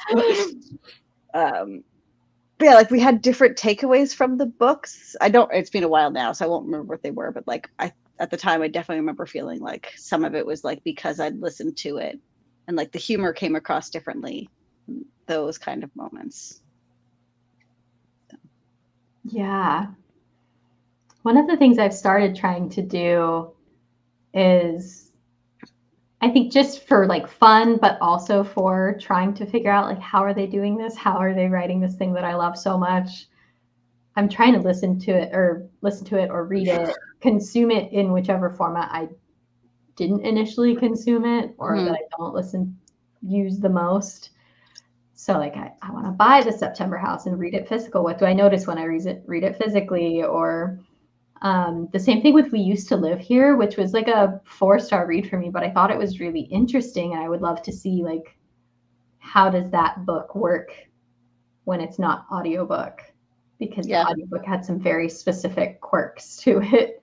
S2: But yeah, like we had different takeaways from the books. It's been a while now, so I won't remember what they were, but like at the time I definitely remember feeling like some of it was like because I'd listened to it and like the humor came across differently. Those kind of moments.
S1: Yeah. One of the things I've started trying to do is, I think just for like fun, but also for trying to figure out like how are they doing this? How are they writing this thing that I love so much? I'm trying to listen to it or read it, consume it in whichever format I didn't initially consume it or that I don't use the most. So like I want to buy the September House and read it physical. What do I notice when I read it physically? Or the same thing with We Used to Live Here, which was like a 4-star read for me, but I thought it was really interesting. And I would love to see like, how does that book work when it's not audiobook? Because the audiobook had some very specific quirks to it.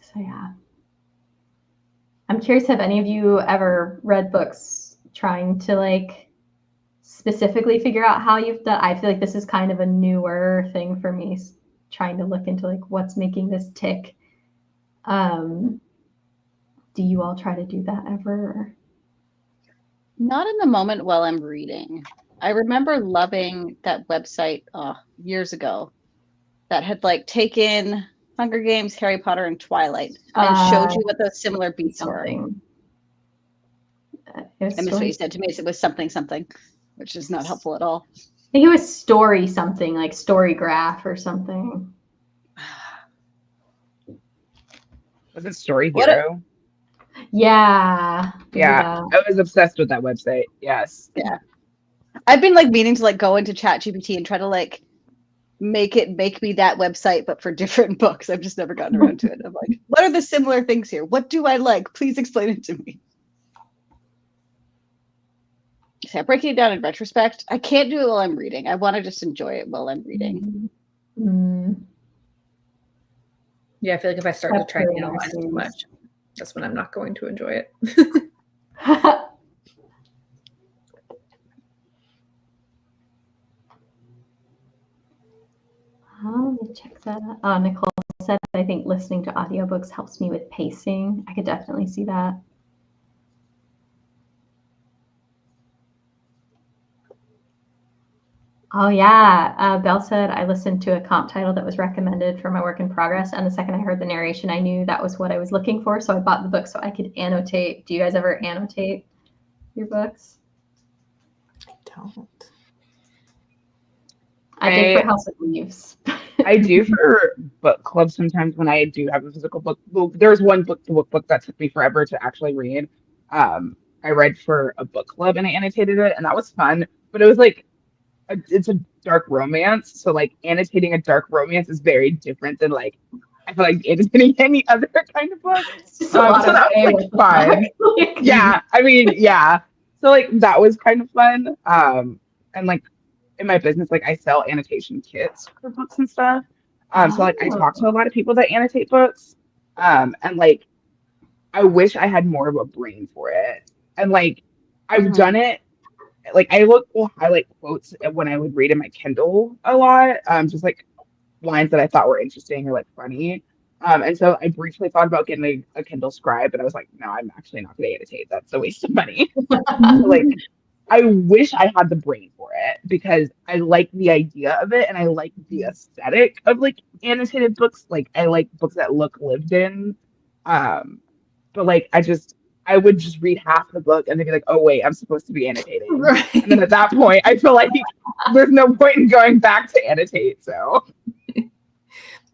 S1: So yeah. I'm curious, have any of you ever read books trying to like specifically figure out how you've done? I feel like this is kind of a newer thing for me, trying to look into like what's making this tick. Do you all try to do that ever?
S2: Not in the moment while I'm reading. I remember loving that website years ago that had like taken Hunger Games, Harry Potter, and Twilight and showed you what those similar beats were. I missed what you said to me. It was something, which is not helpful at all.
S1: I think it was story something, like Story Graph or something.
S5: Was it Story Hero?
S1: Yeah.
S5: Yeah. I was obsessed with that website. Yes.
S2: Yeah. I've been like meaning to like go into ChatGPT and try to like make me that website, but for different books. I've just never gotten around to it. I'm like, what are the similar things here? What do I like? Please explain it to me. So breaking it down in retrospect, I can't do it while I'm reading. I want to just enjoy it while I'm reading.
S3: Yeah, I feel like if I start to try to analyze too much, that's when I'm not going to enjoy it.
S1: Let me check that out. Oh, Nicole said, I think listening to audiobooks helps me with pacing. I could definitely see that. Oh, yeah. Belle said, I listened to a comp title that was recommended for my work in progress. And the second I heard the narration, I knew that was what I was looking for. So I bought the book so I could annotate. Do you guys ever annotate your books?
S4: I don't.
S1: I did for House of Leaves.
S5: I do for book club sometimes when I do have a physical book. Well, there's one book that took me forever to actually read. I read for a book club and I annotated it, and that was fun. But it was like, it's a dark romance. So like annotating a dark romance is very different than like, I feel like annotating any other kind of book. So that was like fun. Yeah, I mean, yeah. So like that was kind of fun. And like in my business, like I sell annotation kits for books and stuff. So like I talk to a lot of people that annotate books. And like I wish I had more of a brain for it. And like I've done it. Like I will highlight quotes when I would read in my Kindle a lot. Just like lines that I thought were interesting or like funny. And so I briefly thought about getting a Kindle Scribe, but I was like, no, I'm actually not going to annotate. That's a waste of money. So, like, I wish I had the brain for it because I like the idea of it and I like the aesthetic of like annotated books. Like I like books that look lived in. But like I would just read half the book and then be like, oh wait, I'm supposed to be annotating. Right. And then at that point I feel like there's no point in going back to annotate. So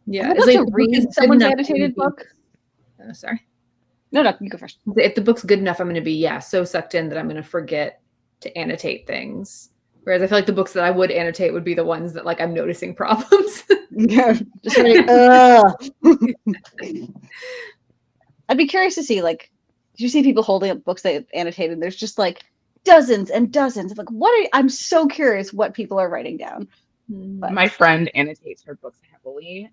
S3: yeah,
S2: it's like to read someone's annotated book.
S3: Sorry.
S2: No, you go first.
S3: If the book's good enough, I'm going to be so sucked in that I'm going to forget to annotate things. Whereas I feel like the books that I would annotate would be the ones that like I'm noticing problems.
S2: Yeah, just like, I'd be curious to see, like, do you see people holding up books they've annotated? There's just like dozens and dozens of like, I'm so curious what people are writing down. But
S5: My friend annotates her books heavily.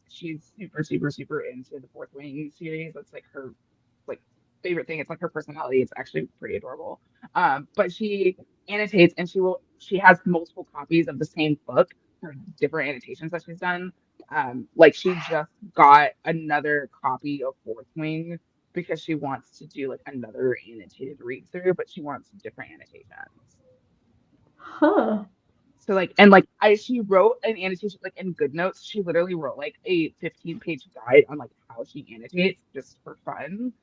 S5: She's super, super, super into the Fourth Wing series. That's like her like favorite thing. It's like her personality. It's actually pretty adorable. But she annotates and she has multiple copies of the same book for different annotations that she's done. Like she just got another copy of Fourth Wing because she wants to do like another annotated read through, but she wants different annotations.
S1: Huh.
S5: So like and like she wrote an annotation like in GoodNotes. She literally wrote like a 15-page guide on like how she annotates just for fun.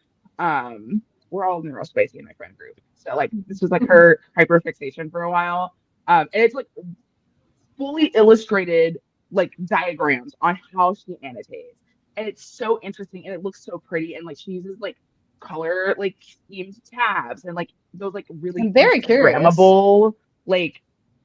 S5: We're all neurospicy in my friend group. So like this was like her hyperfixation for a while. And it's like fully illustrated like diagrams on how she annotates. And it's so interesting and it looks so pretty and like she uses like color like schemed tabs and like those like really
S2: I'm very curious.
S5: Instagrammable like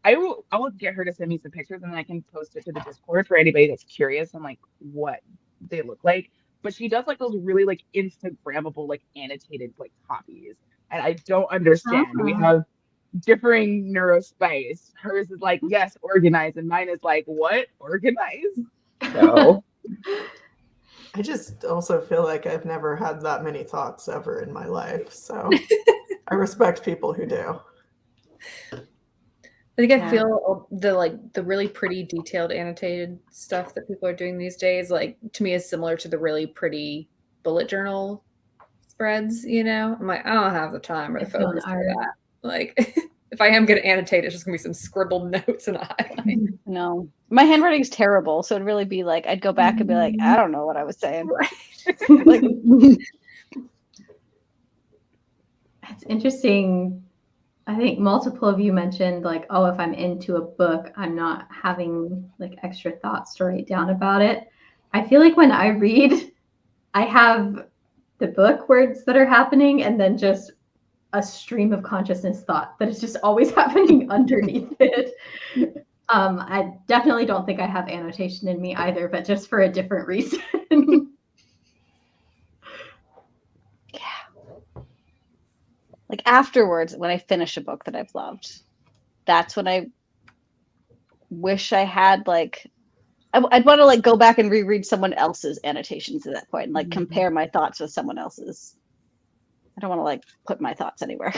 S5: I will get her to send me some pictures and then I can post it to the Discord for anybody that's curious on like what they look like. But she does like those really like Instagrammable like annotated like copies. And I don't understand. We have differing neurospice. Hers is like, yes, organized, and mine is like, what? Organized? So
S4: I just also feel like I've never had that many thoughts ever in my life. So I respect people who do.
S3: I think I feel the really pretty detailed annotated stuff that people are doing these days, like to me is similar to the really pretty bullet journal spreads, you know? I'm like, I don't have the time or the focus for that. Like if I am gonna annotate, it's just gonna be some scribbled notes and a highlight.
S2: No. My handwriting's terrible, so it'd really be like I'd go back and be like, I don't know what I was saying.
S3: Right.
S2: Like
S1: It's interesting. I think multiple of you mentioned like, oh, if I'm into a book, I'm not having like extra thoughts to write down about it. I feel like when I read, I have the book words that are happening and then just a stream of consciousness thought that is just always happening underneath it. I definitely don't think I have annotation in me either, but just for a different reason.
S2: like afterwards, when I finish a book that I've loved, that's when I wish I had like I'd want to like go back and reread someone else's annotations at that point and like compare my thoughts with someone else's. I don't want to like put my thoughts anywhere.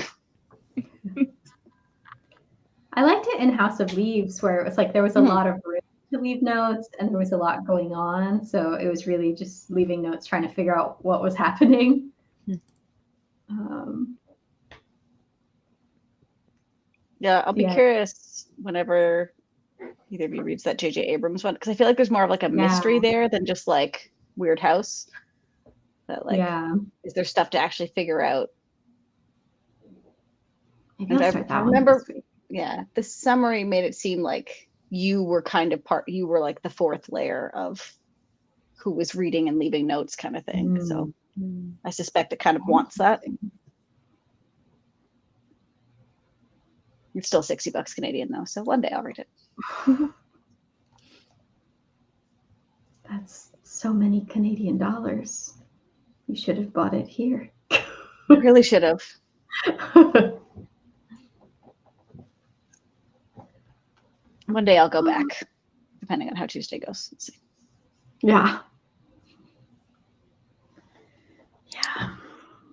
S1: I liked it in House of Leaves where it was like there was a lot of room to leave notes and there was a lot going on. So it was really just leaving notes, trying to figure out what was happening.
S2: Yeah, I'll be curious whenever either of you reads that J.J. Abrams one, because I feel like there's more of like a mystery there than just like Weird House. That like, is there stuff to actually figure out? I remember, the summary made it seem like you were kind of you were like the fourth layer of who was reading and leaving notes kind of thing. So I suspect it kind of wants that. It's still $60 Canadian though, so one day I'll read it.
S1: That's so many Canadian dollars. You should have bought it here.
S2: I really should have. One day I'll go back, depending on how Tuesday goes. Let's see.
S1: Yeah. Yeah.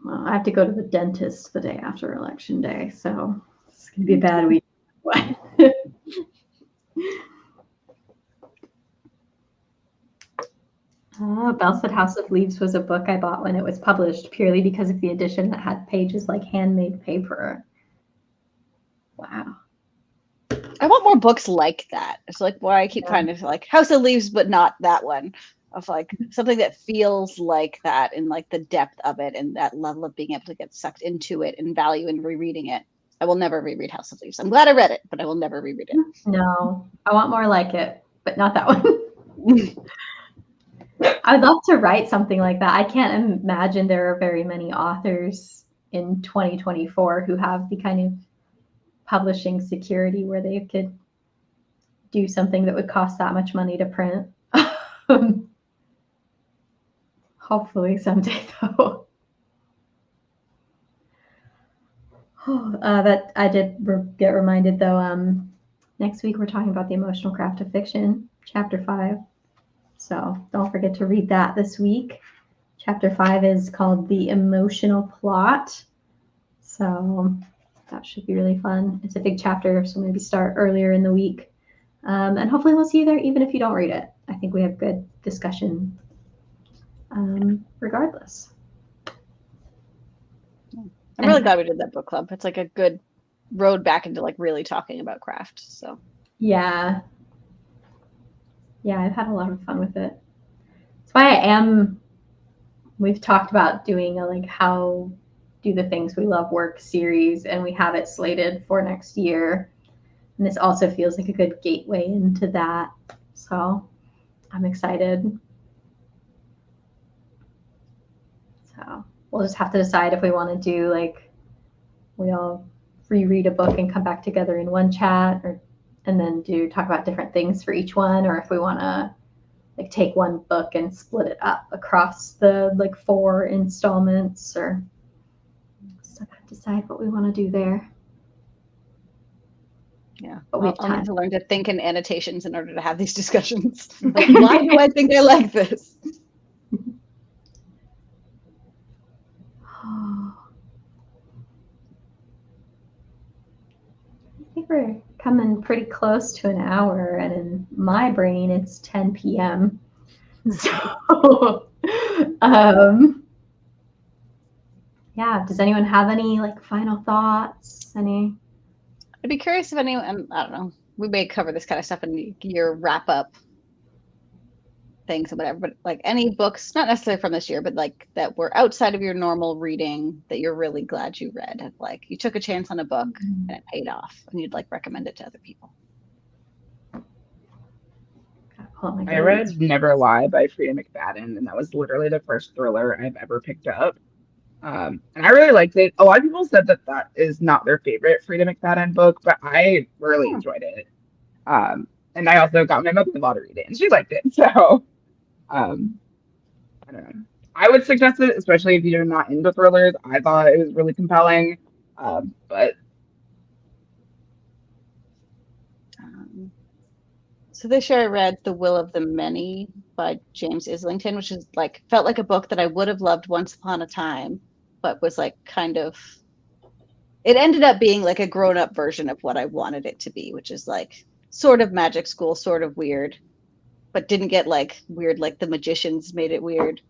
S1: Well, I have to go to the dentist the day after Election Day, so it's going to be a bad week. Belle said House of Leaves was a book I bought when it was published purely because of the edition that had pages like handmade paper. Wow.
S2: I want more books like that. It's like why I keep trying to like House of Leaves, but not that one. Of like something that feels like that and like the depth of it and that level of being able to get sucked into it and value in rereading it. I will never reread House of Leaves. I'm glad I read it, but I will never reread it.
S1: No, I want more like it, but not that one. I'd love to write something like that. I can't imagine there are very many authors in 2024 who have the kind of publishing security where they could do something that would cost that much money to print. Hopefully someday, though. That I did get reminded, though. Next week we're talking about the emotional craft of fiction, chapter 5. So don't forget to read that this week. Chapter 5 is called The Emotional Plot. So that should be really fun. It's a big chapter, so maybe start earlier in the week. And hopefully we'll see you there, even if you don't read it. I think we have good discussion regardless.
S2: I'm really glad we did that book club. It's like a good road back into like really talking about craft. So
S1: Yeah, I've had a lot of fun with it. That's why we've talked about doing a like how do the things we love work series, and we have it slated for next year. And this also feels like a good gateway into that. So I'm excited. So we'll just have to decide if we want to do like we all reread a book and come back together in one chat, and then talk about different things for each one, or if we want to like take one book and split it up across the like 4 installments, or still got to decide what we want to do there.
S2: yeah,
S1: But we have
S2: I'll need
S1: time.
S2: to learn to think in annotations in order to have these discussions. Like, why do I think I like this?
S1: I think we're coming pretty close to an hour, and in my brain it's 10 p.m. So, yeah. Does anyone have any like final thoughts? Any?
S2: I'd be curious if anyone, I don't know, we may cover this kind of stuff in your wrap up things or whatever, but like any books, not necessarily from this year, but like that were outside of your normal reading that you're really glad you read. Of like you took a chance on a book and it paid off, and you'd like recommend it to other people.
S5: I read Never Lie by Frida McFadden, and that was literally the first thriller I've ever picked up. And I really liked it. A lot of people said that that is not their favorite Frida McFadden book, but I really enjoyed it. And I also got my mother-in-law to read it, and she liked it. So, I don't know. I would suggest it, especially if you're not into thrillers. I thought it was really compelling. But
S2: So this year I read The Will of the Many by James Islington, which is like felt like a book that I would have loved once upon a time, but was like kind of, it ended up being like a grown-up version of what I wanted it to be, which is like sort of magic school, sort of weird, but didn't get like weird like The Magicians made it weird.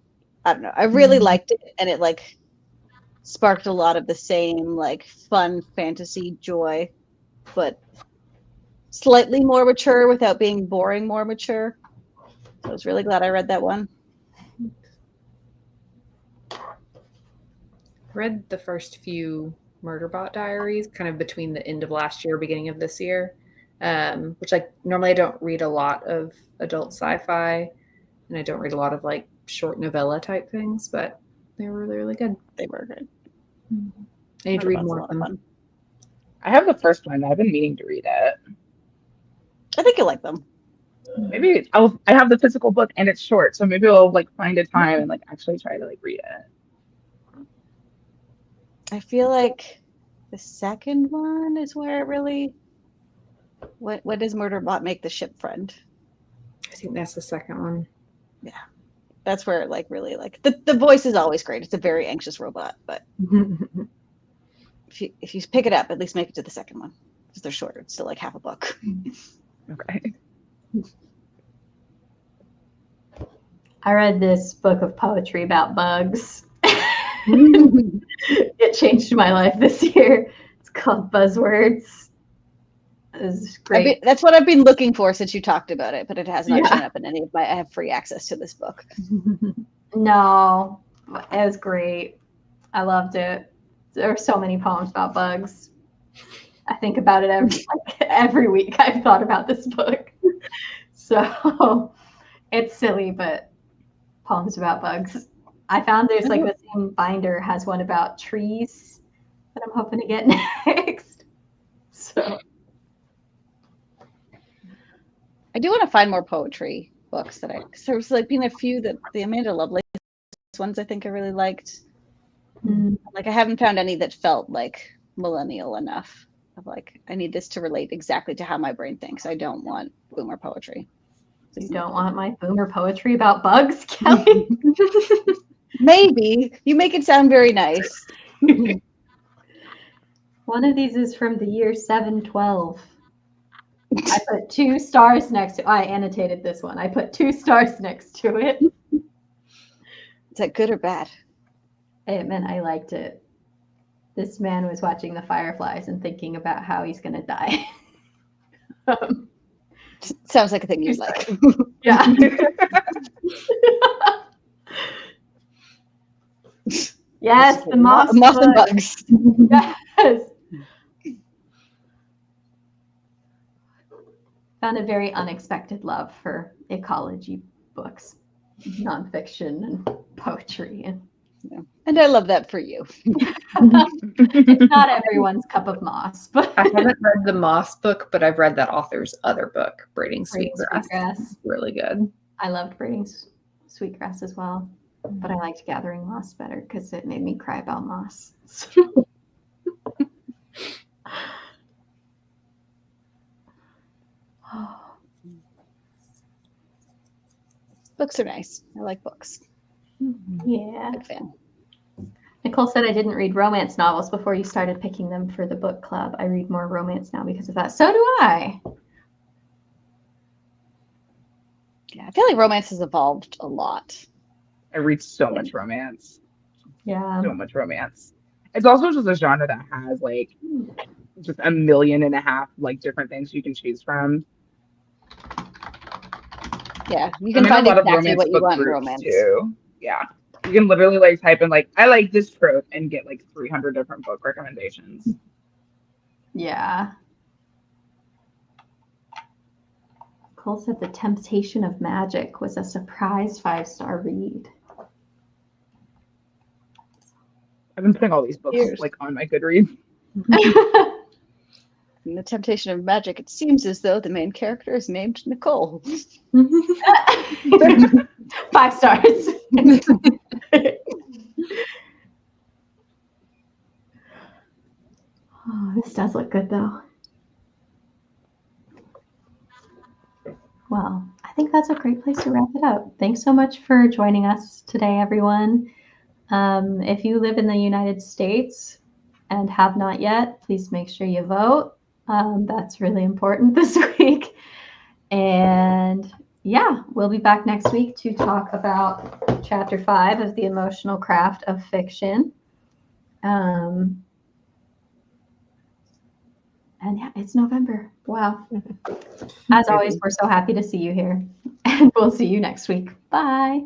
S2: I don't know. I really liked it, and it like sparked a lot of the same like fun fantasy joy, but slightly more mature without being boring more mature. So I was really glad I read that one.
S3: I read the first few Murderbot Diaries kind of between the end of last year, beginning of this year, which like normally I don't read a lot of adult sci-fi, and I don't read a lot of like short novella type things, but they were really, really good.
S2: They were good.
S3: I need to read more of them.
S2: Fun.
S5: I have the first one. I've been meaning to read it.
S2: I think you'll like them.
S5: Maybe I have the physical book and it's short, so maybe I'll like find a time and like actually try to like read it.
S2: I feel like the second one is where it really. What does Murderbot make the ship friend?
S3: I think that's the second one.
S2: Yeah, that's where it like really like the voice is always great. It's a very anxious robot, but if you pick it up, at least make it to the second one because they're shorter. It's still like half a book.
S5: Okay.
S1: I read this book of poetry about bugs. It changed my life this year. It's called Buzzwords. It's great.
S2: That's what I've been looking for since you talked about it, but it has not shown up in any of my. I have free access to this book.
S1: No, it was great. I loved it. There were so many poems about bugs. I think about it every week. I've thought about this book. So it's silly, but poems about bugs. I found there's like the same binder has one about trees that I'm hoping to get next. So
S2: I do want to find more poetry books that cause there was like been a few that the Amanda Lovelace ones I think I really liked. Like I haven't found any that felt like millennial enough. Of like, I need this to relate exactly to how my brain thinks. I don't want boomer poetry.
S1: you don't want my boomer poetry about bugs, Kelly?
S2: Maybe. You make it sound very nice.
S1: One of these is from the year 712. I put 2 stars next to. I annotated this one. I put 2 stars next to it.
S2: Is that good or bad?
S1: It meant I liked it. This man was watching the fireflies and thinking about how he's gonna die.
S2: Sounds like a thing you'd like.
S1: Yeah. Yes, the moss
S2: and
S1: bug.
S2: bugs.
S1: Yes. Found a very unexpected love for ecology books, nonfiction, and poetry.
S2: And I love that for you.
S1: It's not everyone's cup of moss, but
S3: I haven't read the Moss book, but I've read that author's other book, Braiding Sweetgrass.
S1: Sweetgrass.
S3: Really good.
S1: I loved Braiding Sweetgrass as well, but I liked Gathering Moss better because it made me cry about moss.
S2: Books are nice. I like books.
S1: Yeah.
S2: Big fan.
S1: Nicole said I didn't read romance novels before you started picking them for the book club. I read more romance now because of that. So do I.
S2: Yeah, I feel like romance has evolved a lot.
S5: I read so much romance.
S1: Yeah.
S5: So much romance. It's also just a genre that has like just 1.5 million like different things you can choose from.
S2: Yeah, you
S5: I'm
S2: can
S5: in a
S2: find
S5: lot of
S2: exactly
S5: romance
S2: what you
S5: book
S2: want in
S5: groups,
S2: romance.
S5: too. Yeah. You can literally like type in like, I like this trope and get like 300 different book recommendations.
S1: Yeah. Cole said The Temptation of Magic was a surprise 5-star read.
S5: I've been putting all these books
S2: Years.
S5: like on my Goodreads.
S2: In The Temptation of Magic, it seems as though the main character is named Nicole.
S1: 5 stars. Oh, this does look good though. Well, I think that's a great place to wrap it up. Thanks so much for joining us today, everyone. If you live in the United States and have not yet, please make sure you vote. That's really important this week. And yeah, we'll be back next week to talk about Chapter 5 of The Emotional Craft of Fiction. And yeah, it's November. Wow. As always, we're so happy to see you here. And we'll see you next week. Bye.